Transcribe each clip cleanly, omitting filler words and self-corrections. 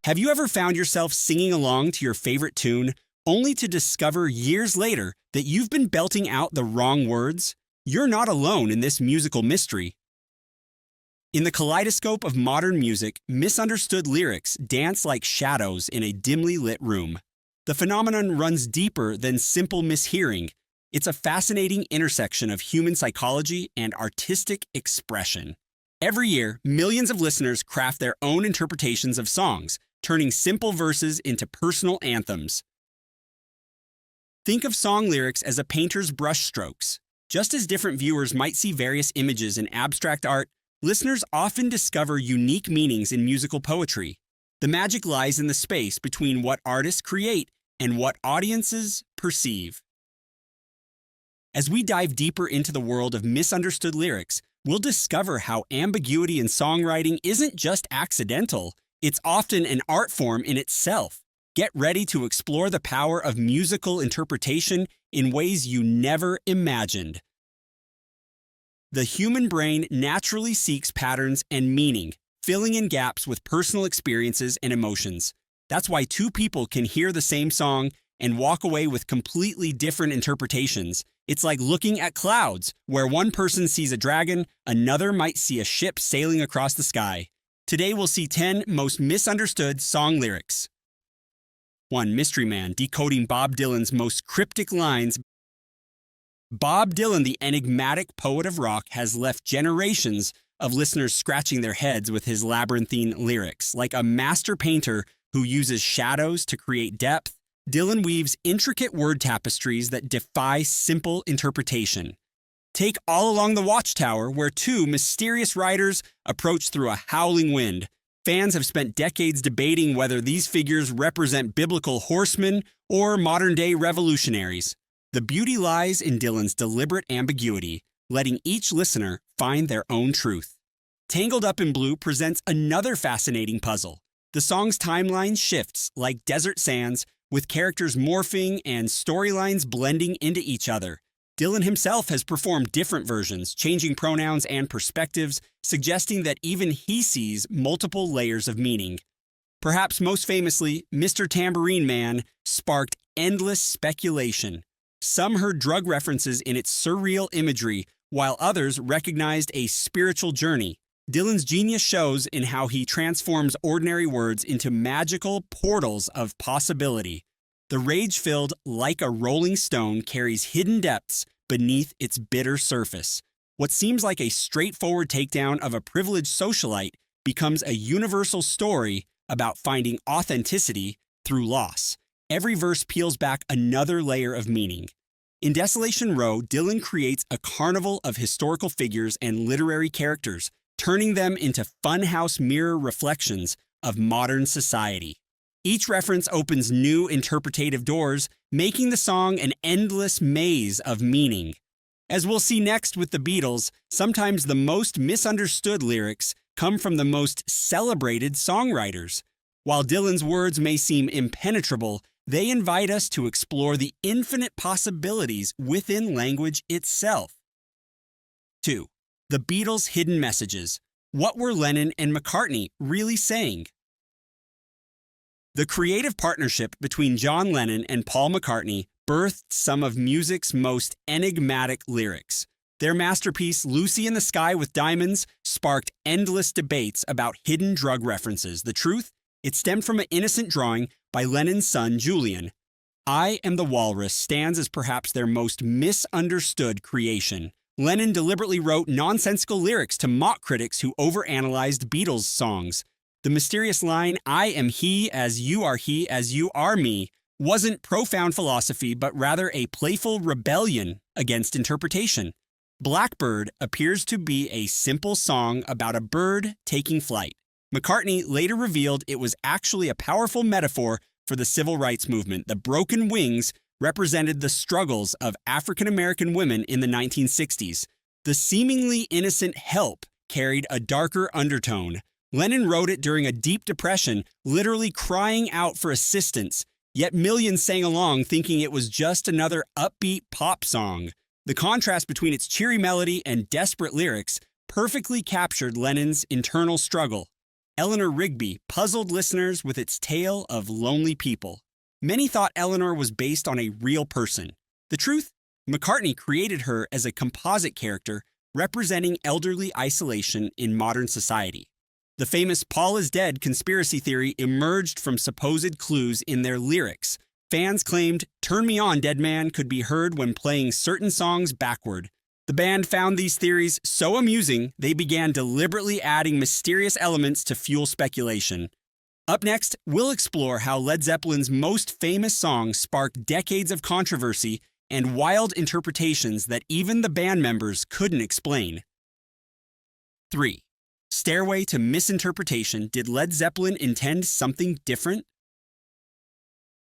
Have you ever found yourself singing along to your favorite tune, only to discover years later that you've been belting out the wrong words? You're not alone in this musical mystery. In the kaleidoscope of modern music, misunderstood lyrics dance like shadows in a dimly lit room. The phenomenon runs deeper than simple mishearing. It's a fascinating intersection of human psychology and artistic expression. Every year, millions of listeners craft their own interpretations of songs, turning simple verses into personal anthems. Think of song lyrics as a painter's brushstrokes. Just as different viewers might see various images in abstract art, listeners often discover unique meanings in musical poetry. The magic lies in the space between what artists create and what audiences perceive. As we dive deeper into the world of misunderstood lyrics, we'll discover how ambiguity in songwriting isn't just accidental, it's often an art form in itself. Get ready to explore the power of musical interpretation in ways you never imagined. The human brain naturally seeks patterns and meaning, filling in gaps with personal experiences and emotions. That's why two people can hear the same song and walk away with completely different interpretations. It's like looking at clouds, where one person sees a dragon, another might see a ship sailing across the sky. Today we'll see 10 most misunderstood song lyrics. 1. Mystery Man, decoding Bob Dylan's most cryptic lines. Bob Dylan, the enigmatic poet of rock, has left generations of listeners scratching their heads with his labyrinthine lyrics. Like a master painter who uses shadows to create depth, Dylan weaves intricate word tapestries that defy simple interpretation. Take All Along the Watchtower, where two mysterious riders approach through a howling wind. Fans have spent decades debating whether these figures represent biblical horsemen or modern-day revolutionaries. The beauty lies in Dylan's deliberate ambiguity, letting each listener find their own truth. Tangled Up in Blue presents another fascinating puzzle. The song's timeline shifts like desert sands, with characters morphing and storylines blending into each other. Dylan himself has performed different versions, changing pronouns and perspectives, suggesting that even he sees multiple layers of meaning. Perhaps most famously, Mr. Tambourine Man sparked endless speculation. Some heard drug references in its surreal imagery, while others recognized a spiritual journey. Dylan's genius shows in how he transforms ordinary words into magical portals of possibility. The rage-filled Like a Rolling Stone carries hidden depths beneath its bitter surface. What seems like a straightforward takedown of a privileged socialite becomes a universal story about finding authenticity through loss. Every verse peels back another layer of meaning. In Desolation Row, Dylan creates a carnival of historical figures and literary characters, turning them into funhouse mirror reflections of modern society. Each reference opens new interpretative doors, making the song an endless maze of meaning. As we'll see next with the Beatles, sometimes the most misunderstood lyrics come from the most celebrated songwriters. While Dylan's words may seem impenetrable, they invite us to explore the infinite possibilities within language itself. 2. The Beatles' hidden messages. What were Lennon and McCartney really saying? The creative partnership between John Lennon and Paul McCartney birthed some of music's most enigmatic lyrics. Their masterpiece, Lucy in the Sky with Diamonds, sparked endless debates about hidden drug references. The truth? It stemmed from an innocent drawing by Lennon's son, Julian. I Am the Walrus stands as perhaps their most misunderstood creation. Lennon deliberately wrote nonsensical lyrics to mock critics who overanalyzed Beatles songs. The mysterious line, I am he as you are me, wasn't profound philosophy, but rather a playful rebellion against interpretation. Blackbird appears to be a simple song about a bird taking flight. McCartney later revealed it was actually a powerful metaphor for the civil rights movement. The broken wings represented the struggles of African American women in the 1960s. The seemingly innocent Help carried a darker undertone. Lennon wrote it during a deep depression, literally crying out for assistance, yet millions sang along thinking it was just another upbeat pop song. The contrast between its cheery melody and desperate lyrics perfectly captured Lennon's internal struggle. Eleanor Rigby puzzled listeners with its tale of lonely people. Many thought Eleanor was based on a real person. The truth? McCartney created her as a composite character representing elderly isolation in modern society. The famous Paul is dead conspiracy theory emerged from supposed clues in their lyrics. Fans claimed "Turn Me On, Dead Man" could be heard when playing certain songs backward. The band found these theories so amusing, they began deliberately adding mysterious elements to fuel speculation. Up next, we'll explore how Led Zeppelin's most famous song sparked decades of controversy and wild interpretations that even the band members couldn't explain. 3. Stairway to Misinterpretation. Did Led Zeppelin intend something different?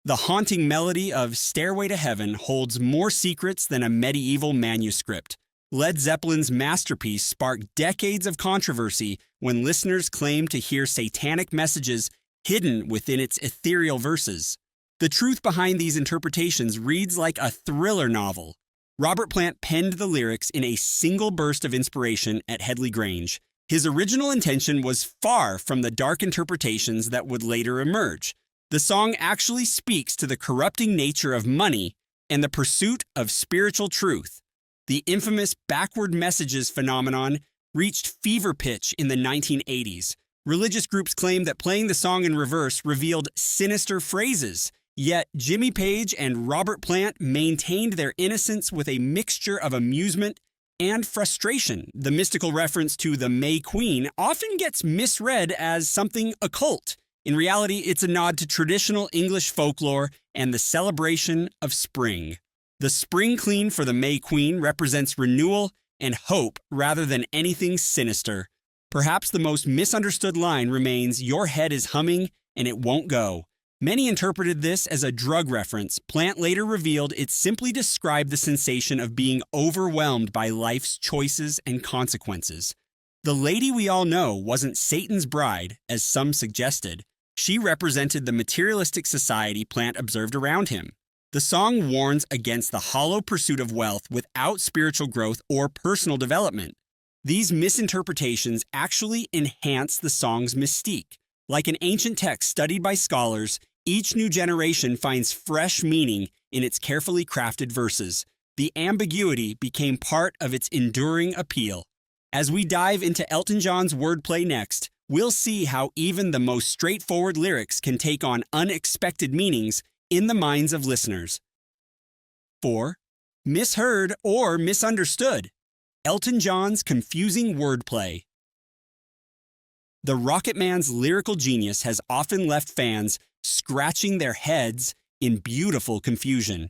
The haunting melody of Stairway to Heaven holds more secrets than a medieval manuscript. Led Zeppelin's masterpiece sparked decades of controversy when listeners claimed to hear satanic messages hidden within its ethereal verses. The truth behind these interpretations reads like a thriller novel. Robert Plant penned the lyrics in a single burst of inspiration at Headley Grange. His original intention was far from the dark interpretations that would later emerge. The song actually speaks to the corrupting nature of money and the pursuit of spiritual truth. The infamous backward messages phenomenon reached fever pitch in the 1980s. Religious groups claimed that playing the song in reverse revealed sinister phrases, yet Jimmy Page and Robert Plant maintained their innocence with a mixture of amusement and frustration. The mystical reference to the May Queen often gets misread as something occult. In reality, it's a nod to traditional English folklore and the celebration of spring. The spring clean for the May Queen represents renewal and hope rather than anything sinister. Perhaps the most misunderstood line remains, "Your head is humming and it won't go." Many interpreted this as a drug reference. Plant later revealed it simply described the sensation of being overwhelmed by life's choices and consequences. The lady we all know wasn't Satan's bride, as some suggested. She represented the materialistic society Plant observed around him. The song warns against the hollow pursuit of wealth without spiritual growth or personal development. These misinterpretations actually enhance the song's mystique. Like an ancient text studied by scholars, each new generation finds fresh meaning in its carefully crafted verses. The ambiguity became part of its enduring appeal. As we dive into Elton John's wordplay next, we'll see how even the most straightforward lyrics can take on unexpected meanings in the minds of listeners. 4. Misheard or misunderstood. Elton John's confusing wordplay. The Rocket Man's lyrical genius has often left fans scratching their heads in beautiful confusion.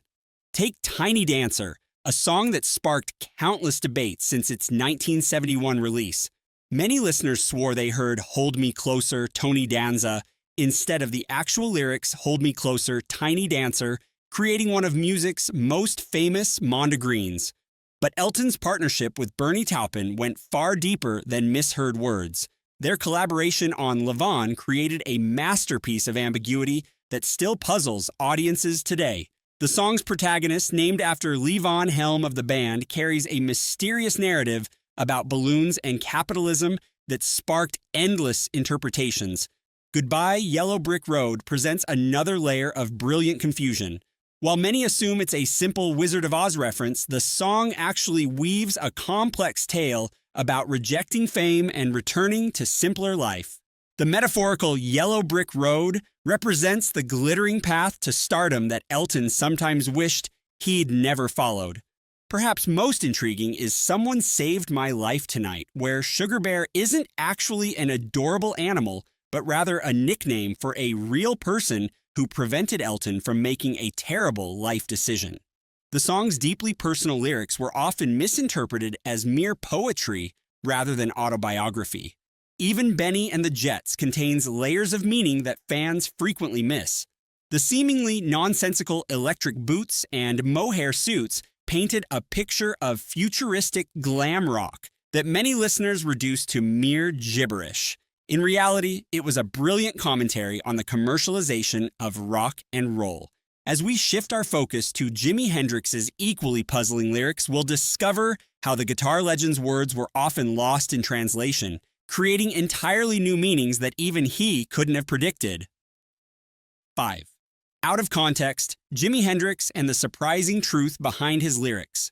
Take Tiny Dancer, a song that sparked countless debates since its 1971 release. Many listeners swore they heard "Hold Me Closer, Tony Danza," instead of the actual lyrics "Hold Me Closer, Tiny Dancer," creating one of music's most famous mondegreens. But Elton's partnership with Bernie Taupin went far deeper than misheard words. Their collaboration on Levon created a masterpiece of ambiguity that still puzzles audiences today. The song's protagonist, named after Levon Helm of the band, carries a mysterious narrative about balloons and capitalism that sparked endless interpretations. Goodbye, Yellow Brick Road presents another layer of brilliant confusion. While many assume it's a simple Wizard of Oz reference, the song actually weaves a complex tale about rejecting fame and returning to simpler life. The metaphorical Yellow Brick Road represents the glittering path to stardom that Elton sometimes wished he'd never followed. Perhaps most intriguing is Someone Saved My Life Tonight, where Sugar Bear isn't actually an adorable animal, but rather a nickname for a real person who prevented Elton from making a terrible life decision. The song's deeply personal lyrics were often misinterpreted as mere poetry rather than autobiography. Even Benny and the Jets contains layers of meaning that fans frequently miss. The seemingly nonsensical electric boots and mohair suits painted a picture of futuristic glam rock that many listeners reduced to mere gibberish. In reality, it was a brilliant commentary on the commercialization of rock and roll. As we shift our focus to Jimi Hendrix's equally puzzling lyrics, we'll discover how the guitar legend's words were often lost in translation creating entirely new meanings that even he couldn't have predicted. 5. Out of context, Jimi Hendrix and the surprising truth behind his lyrics.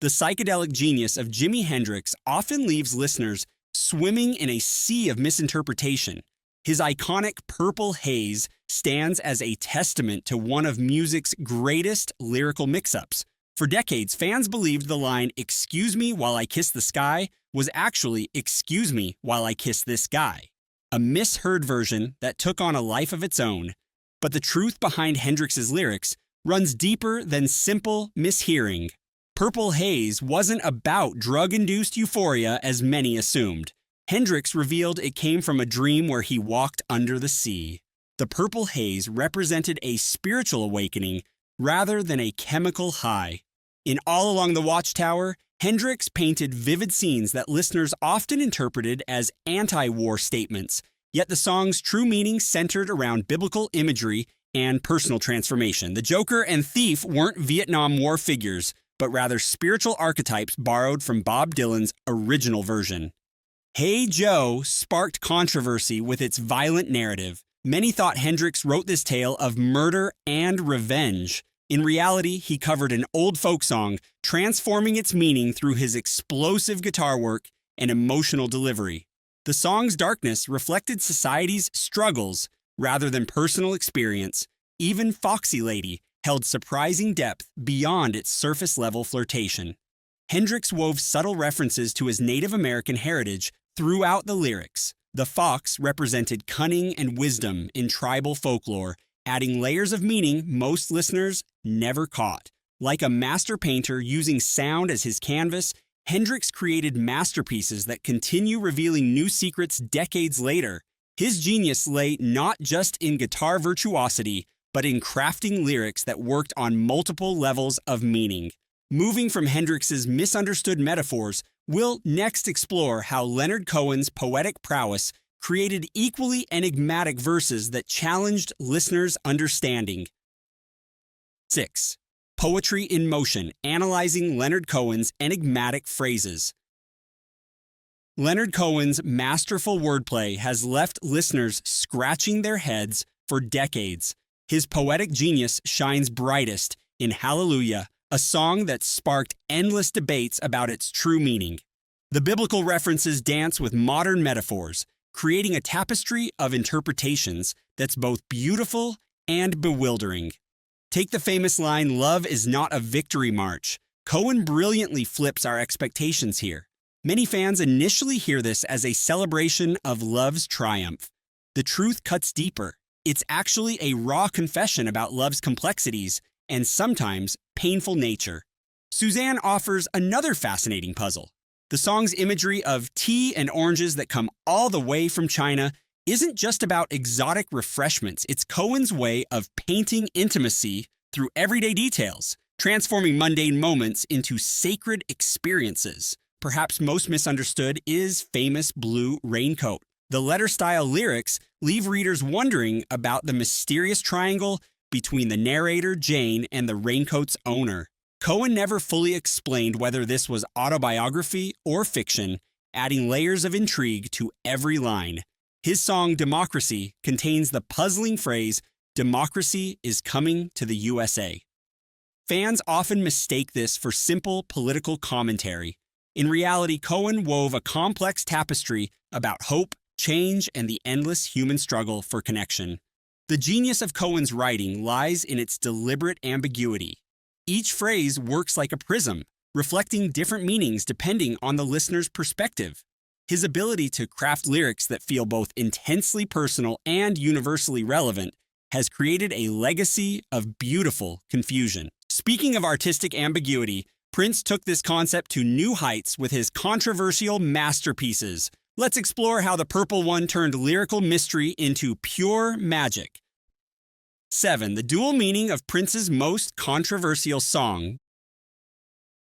The psychedelic genius of Jimi Hendrix often leaves listeners swimming in a sea of misinterpretation. His iconic Purple Haze stands as a testament to one of music's greatest lyrical mix-ups. For decades, fans believed the line, "Excuse me while I kiss the sky," was actually, "Excuse me while I kiss this guy," a misheard version that took on a life of its own. But the truth behind Hendrix's lyrics runs deeper than simple mishearing. Purple Haze wasn't about drug-induced euphoria as many assumed. Hendrix revealed it came from a dream where he walked under the sea. The purple haze represented a spiritual awakening rather than a chemical high. In All Along the Watchtower, Hendrix painted vivid scenes that listeners often interpreted as anti-war statements, yet the song's true meaning centered around biblical imagery and personal transformation. The Joker and Thief weren't Vietnam War figures, but rather spiritual archetypes borrowed from Bob Dylan's original version. Hey Joe sparked controversy with its violent narrative. Many thought Hendrix wrote this tale of murder and revenge. In reality, he covered an old folk song, transforming its meaning through his explosive guitar work and emotional delivery. The song's darkness reflected society's struggles rather than personal experience. Even Foxy Lady held surprising depth beyond its surface-level flirtation. Hendrix wove subtle references to his Native American heritage throughout the lyrics. The fox represented cunning and wisdom in tribal folklore, adding layers of meaning most listeners never caught. Like a master painter using sound as his canvas, Hendrix created masterpieces that continue revealing new secrets decades later. His genius lay not just in guitar virtuosity, but in crafting lyrics that worked on multiple levels of meaning. Moving from Hendrix's misunderstood metaphors, we'll next explore how Leonard Cohen's poetic prowess created equally enigmatic verses that challenged listeners' understanding. 6. Poetry in Motion, analyzing Leonard Cohen's enigmatic phrases. Leonard Cohen's masterful wordplay has left listeners scratching their heads for decades. His poetic genius shines brightest in Hallelujah, a song that sparked endless debates about its true meaning. The biblical references dance with modern metaphors, creating a tapestry of interpretations that's both beautiful and bewildering. Take the famous line, "Love is not a victory march." Cohen brilliantly flips our expectations here. Many fans initially hear this as a celebration of love's triumph. The truth cuts deeper. It's actually a raw confession about love's complexities and sometimes painful nature. Suzanne offers another fascinating puzzle. The song's imagery of tea and oranges that come all the way from China isn't just about exotic refreshments. It's Cohen's way of painting intimacy through everyday details, transforming mundane moments into sacred experiences. Perhaps most misunderstood is famous Blue Raincoat. The letter-style lyrics leave readers wondering about the mysterious triangle between the narrator, Jane, and the raincoat's owner. Cohen never fully explained whether this was autobiography or fiction, adding layers of intrigue to every line. His song Democracy contains the puzzling phrase, "Democracy is coming to the USA." Fans often mistake this for simple political commentary. In reality, Cohen wove a complex tapestry about hope, change, and the endless human struggle for connection. The genius of Cohen's writing lies in its deliberate ambiguity. Each phrase works like a prism, reflecting different meanings depending on the listener's perspective. His ability to craft lyrics that feel both intensely personal and universally relevant has created a legacy of beautiful confusion. Speaking of artistic ambiguity, Prince took this concept to new heights with his controversial masterpieces. Let's explore how the Purple One turned lyrical mystery into pure magic. 7. The dual meaning of Prince's most controversial song.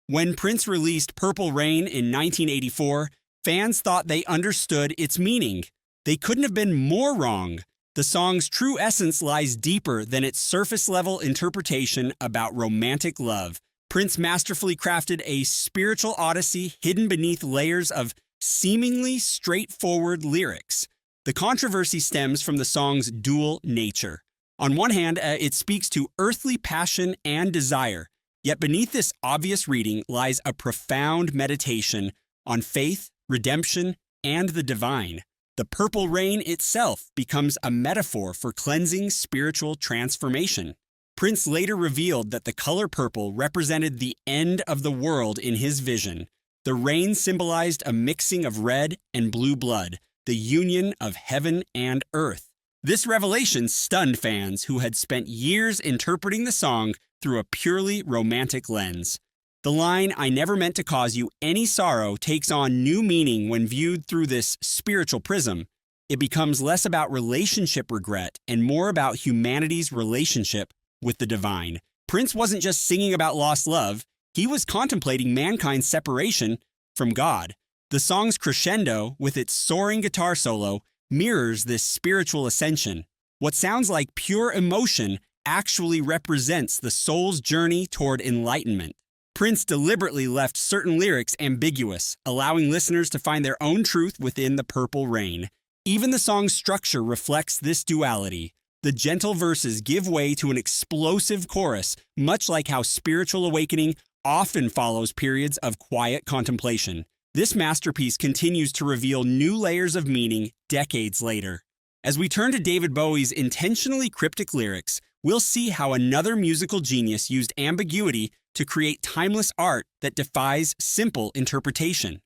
When Prince released Purple Rain in 1984, fans thought they understood its meaning. They couldn't have been more wrong. The song's true essence lies deeper than its surface-level interpretation about romantic love. Prince masterfully crafted a spiritual odyssey hidden beneath layers of seemingly straightforward lyrics. The controversy stems from the song's dual nature. On one hand, it speaks to earthly passion and desire, yet beneath this obvious reading lies a profound meditation on faith, redemption, and the divine. The purple rain itself becomes a metaphor for cleansing spiritual transformation. Prince later revealed that the color purple represented the end of the world in his vision. The rain symbolized a mixing of red and blue blood, the union of heaven and earth. This revelation stunned fans who had spent years interpreting the song through a purely romantic lens. The line, "I never meant to cause you any sorrow," takes on new meaning when viewed through this spiritual prism. It becomes less about relationship regret and more about humanity's relationship with the divine. Prince wasn't just singing about lost love, he was contemplating mankind's separation from God. The song's crescendo, with its soaring guitar solo, mirrors this spiritual ascension. What sounds like pure emotion actually represents the soul's journey toward enlightenment. Prince deliberately left certain lyrics ambiguous, allowing listeners to find their own truth within the purple rain. Even the song's structure reflects this duality. The gentle verses give way to an explosive chorus, much like how spiritual awakening often follows periods of quiet contemplation. This masterpiece continues to reveal new layers of meaning decades later. As we turn to David Bowie's intentionally cryptic lyrics, we'll see how another musical genius used ambiguity to create timeless art that defies simple interpretation.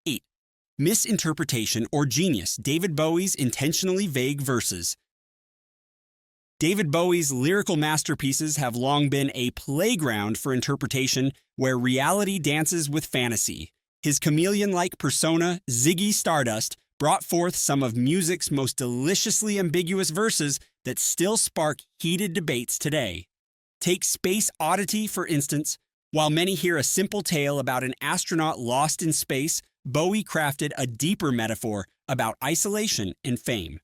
8. Misinterpretation or genius, David Bowie's intentionally vague verses. David Bowie's lyrical masterpieces have long been a playground for interpretation where reality dances with fantasy. His chameleon-like persona, Ziggy Stardust, brought forth some of music's most deliciously ambiguous verses that still spark heated debates today. Take Space Oddity, for instance. While many hear a simple tale about an astronaut lost in space, Bowie crafted a deeper metaphor about isolation and fame.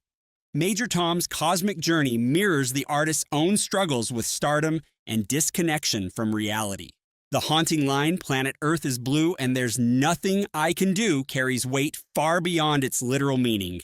Major Tom's cosmic journey mirrors the artist's own struggles with stardom and disconnection from reality. The haunting line, "Planet Earth is blue and there's nothing I can do," carries weight far beyond its literal meaning.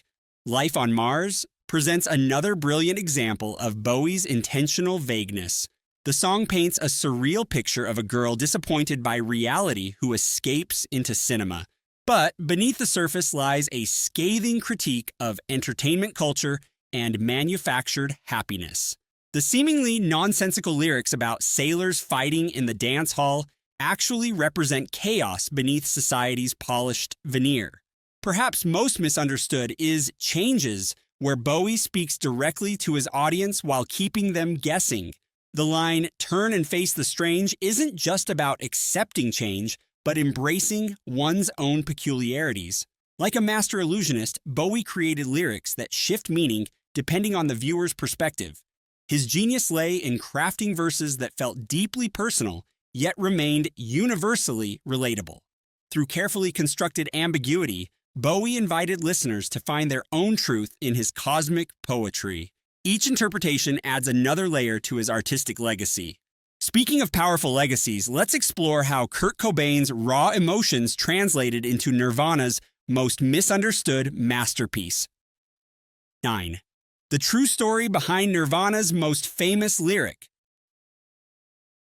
Life on Mars presents another brilliant example of Bowie's intentional vagueness. The song paints a surreal picture of a girl disappointed by reality who escapes into cinema. But beneath the surface lies a scathing critique of entertainment culture and manufactured happiness. The seemingly nonsensical lyrics about sailors fighting in the dance hall actually represent chaos beneath society's polished veneer. Perhaps most misunderstood is Changes, where Bowie speaks directly to his audience while keeping them guessing. The line, "Turn and face the strange," isn't just about accepting change, but embracing one's own peculiarities. Like a master illusionist, Bowie created lyrics that shift meaning depending on the viewer's perspective. His genius lay in crafting verses that felt deeply personal, yet remained universally relatable. Through carefully constructed ambiguity, Bowie invited listeners to find their own truth in his cosmic poetry. Each interpretation adds another layer to his artistic legacy. Speaking of powerful legacies, let's explore how Kurt Cobain's raw emotions translated into Nirvana's most misunderstood masterpiece. 9. The true story behind Nirvana's most famous lyric.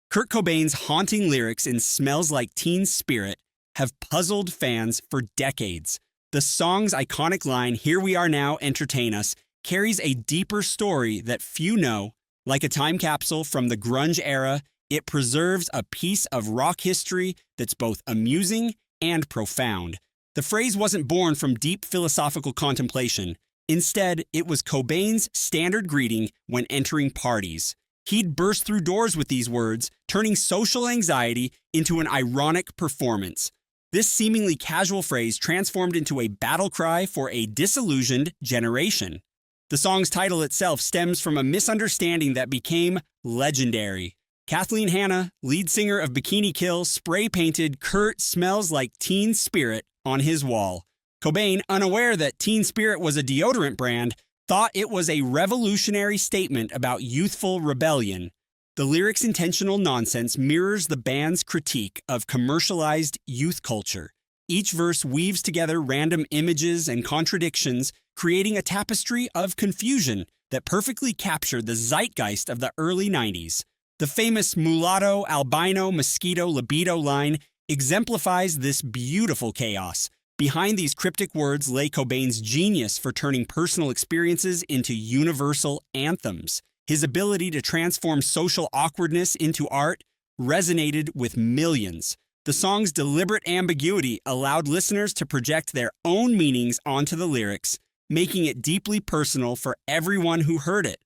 Kurt Cobain's haunting lyrics in Smells Like Teen Spirit have puzzled fans for decades. The song's iconic line, "Here we are now, entertain us," carries a deeper story that few know. Like a time capsule from the grunge era, it preserves a piece of rock history that's both amusing and profound. The phrase wasn't born from deep philosophical contemplation. Instead, it was Cobain's standard greeting when entering parties. He'd burst through doors with these words, turning social anxiety into an ironic performance. This seemingly casual phrase transformed into a battle cry for a disillusioned generation. The song's title itself stems from a misunderstanding that became legendary. Kathleen Hanna, lead singer of Bikini Kill, spray-painted "Kurt Smells Like Teen Spirit" on his wall. Cobain, unaware that Teen Spirit was a deodorant brand, thought it was a revolutionary statement about youthful rebellion. The lyric's intentional nonsense mirrors the band's critique of commercialized youth culture. Each verse weaves together random images and contradictions, creating a tapestry of confusion that perfectly captured the zeitgeist of the early 90s. The famous mulatto, albino, mosquito, libido line exemplifies this beautiful chaos. Behind these cryptic words lay Cobain's genius for turning personal experiences into universal anthems. His ability to transform social awkwardness into art resonated with millions. The song's deliberate ambiguity allowed listeners to project their own meanings onto the lyrics, making it deeply personal for everyone who heard it.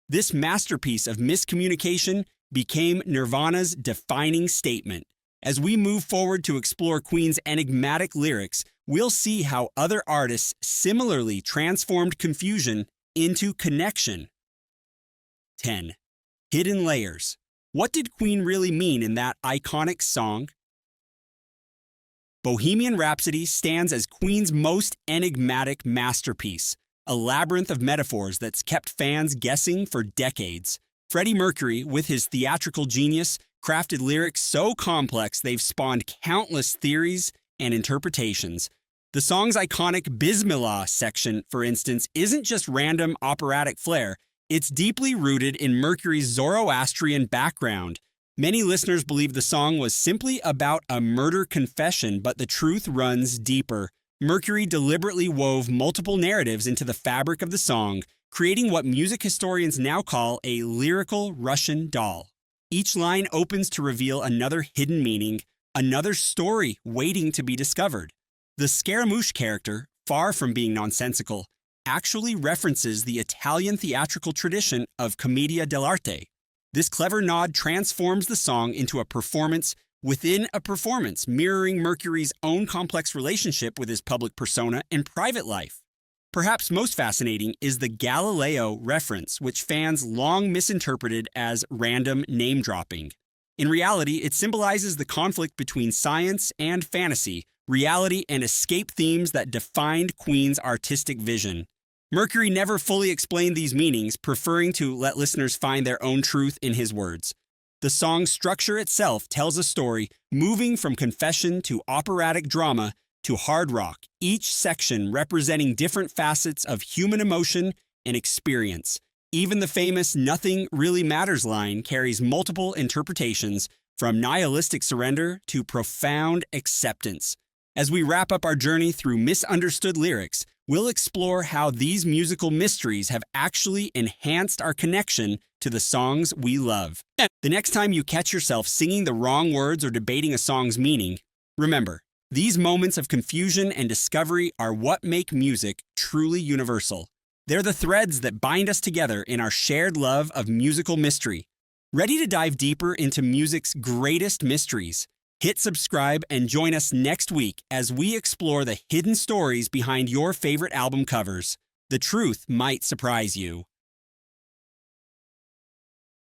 This masterpiece of miscommunication became Nirvana's defining statement. As we move forward to explore Queen's enigmatic lyrics, we'll see how other artists similarly transformed confusion into connection. 10. Hidden layers. What did Queen really mean in that iconic song? Bohemian Rhapsody stands as Queen's most enigmatic masterpiece, a labyrinth of metaphors that's kept fans guessing for decades. Freddie Mercury, with his theatrical genius, crafted lyrics so complex they've spawned countless theories and interpretations. The song's iconic Bismillah section, for instance, isn't just random operatic flair, it's deeply rooted in Mercury's Zoroastrian background. Many listeners believe the song was simply about a murder confession, but the truth runs deeper. Mercury deliberately wove multiple narratives into the fabric of the song, creating what music historians now call a lyrical Russian doll. Each line opens to reveal another hidden meaning, another story waiting to be discovered. The Scaramouche character, far from being nonsensical, actually references the Italian theatrical tradition of commedia dell'arte. This clever nod transforms the song into a performance within a performance, mirroring Mercury's own complex relationship with his public persona and private life. Perhaps most fascinating is the Galileo reference, which fans long misinterpreted as random name-dropping. In reality, it symbolizes the conflict between science and fantasy, reality and escape themes that defined Queen's artistic vision. Mercury never fully explained these meanings, preferring to let listeners find their own truth in his words. The song's structure itself tells a story, moving from confession to operatic drama to hard rock, each section representing different facets of human emotion and experience. Even the famous "Nothing Really Matters" line carries multiple interpretations, from nihilistic surrender to profound acceptance. As we wrap up our journey through misunderstood lyrics, we'll explore how these musical mysteries have actually enhanced our connection to the songs we love. The next time you catch yourself singing the wrong words or debating a song's meaning, remember, these moments of confusion and discovery are what make music truly universal. They're the threads that bind us together in our shared love of musical mystery. Ready to dive deeper into music's greatest mysteries? Hit subscribe and join us next week as we explore the hidden stories behind your favorite album covers. The truth might surprise you.